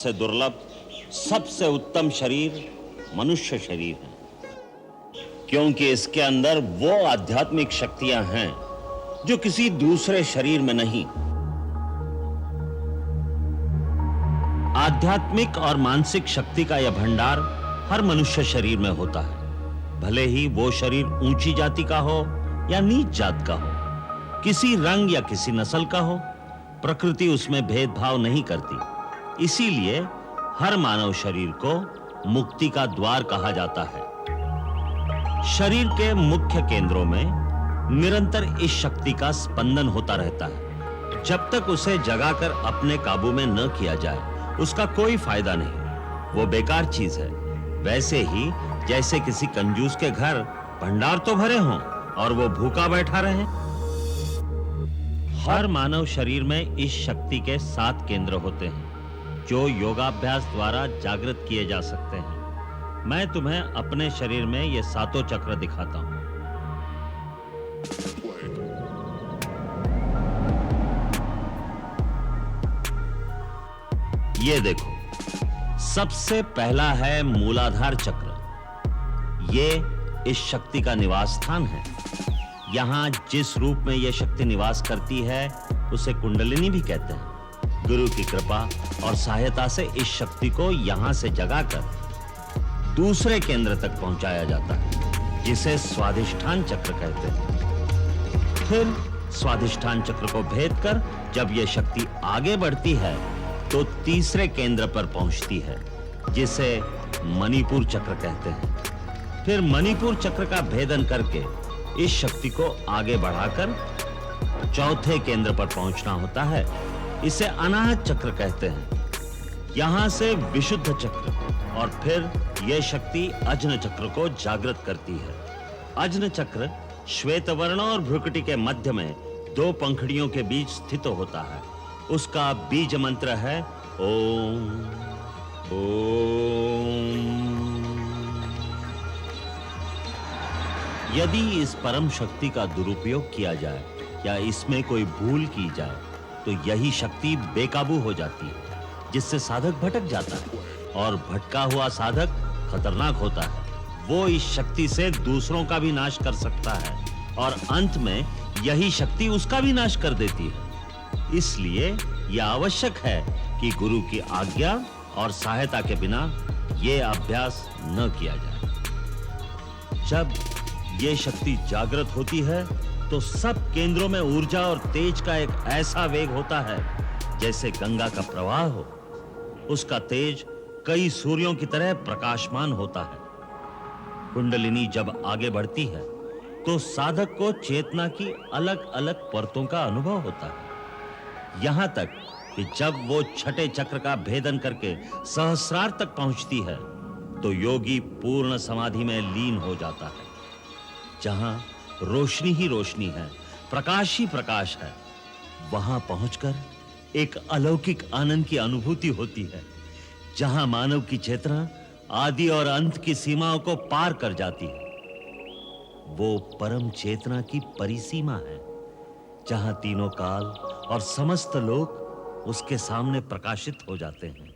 से दुर्लभ सबसे उत्तम शरीर मनुष्य शरीर है, क्योंकि इसके अंदर वो आध्यात्मिक शक्तियां हैं जो किसी दूसरे शरीर में नहीं। आध्यात्मिक और मानसिक शक्ति का यह भंडार हर मनुष्य शरीर में होता है, भले ही वो शरीर ऊंची जाति का हो या नीच जात का हो, किसी रंग या किसी नस्ल का हो। प्रकृति उसमें भेदभाव नहीं करती। इसीलिए हर मानव शरीर को मुक्ति का द्वार कहा जाता है। शरीर के मुख्य केंद्रों में निरंतर इस शक्ति का स्पंदन होता रहता है। जब तक उसे जगाकर अपने काबू में न किया जाए, उसका कोई फायदा नहीं, वो बेकार चीज है। वैसे ही जैसे किसी कंजूस के घर भंडार तो भरे हों और वो भूखा बैठा रहे। हर मानव शरीर में इस शक्ति के 7 केंद्र होते हैं जो योगाभ्यास द्वारा जागृत किए जा सकते हैं। मैं तुम्हें अपने शरीर में ये 7 चक्र दिखाता हूं। ये देखो, सबसे पहला है मूलाधार चक्र। ये इस शक्ति का निवास स्थान है। यहां जिस रूप में यह शक्ति निवास करती है उसे कुंडलिनी भी कहते हैं। गुरु की कृपा और सहायता से इस शक्ति को यहां से जगाकर दूसरे केंद्र तक पहुंचाया जाता है, जिसे स्वाधिष्ठान चक्र कहते हैं। फिर स्वाधिष्ठान चक्र को भेद कर जब यह शक्ति आगे बढ़ती है तो तीसरे केंद्र पर पहुंचती है, जिसे मणिपुर चक्र कहते हैं। फिर मणिपुर चक्र का भेदन करके इस शक्ति को आगे बढ़ाकर चौथे केंद्र पर पहुंचना होता है। इसे अनाहत चक्र कहते हैं। यहां से विशुद्ध चक्र और फिर यह शक्ति अज्न चक्र को जागृत करती है। अज्न चक्र श्वेत वर्ण और भ्रुकुटी के मध्य में 2 पंखुड़ियों के बीच स्थित होता है। उसका बीज मंत्र है ओम ओम। यदि इस परम शक्ति का दुरुपयोग किया जाए या इसमें कोई भूल की जाए तो यही शक्ति बेकाबू हो जाती है, जिससे साधक भटक जाता है और भटका हुआ साधक खतरनाक होता है। वो इस शक्ति से दूसरों का भी नाश कर सकता है और अंत में यही शक्ति उसका भी नाश कर देती है। इसलिए यह आवश्यक है कि गुरु की आज्ञा और सहायता के बिना यह अभ्यास न किया जाए। जब यह शक्ति जागृत होती है तो सब केंद्रों में ऊर्जा और तेज का एक ऐसा वेग होता है जैसे गंगा का प्रवाह हो। उसका तेज कई सूर्यों की तरह प्रकाशमान होता है। कुंडलिनी जब आगे बढ़ती है तो साधक को चेतना की अलग-अलग परतों का अनुभव होता है, यहां तक कि जब वो छठे चक्र का भेदन करके सहस्रार तक पहुंचती है तो योगी पूर्ण समाधि में लीन हो जाता है। जहां रोशनी ही रोशनी है, प्रकाश ही प्रकाश है, वहां पहुंचकर एक अलौकिक आनंद की अनुभूति होती है, जहां मानव की चेतना आदि और अंत की सीमाओं को पार कर जाती है। वो परम चेतना की परिसीमा है, जहां तीनों काल और समस्त लोक उसके सामने प्रकाशित हो जाते हैं।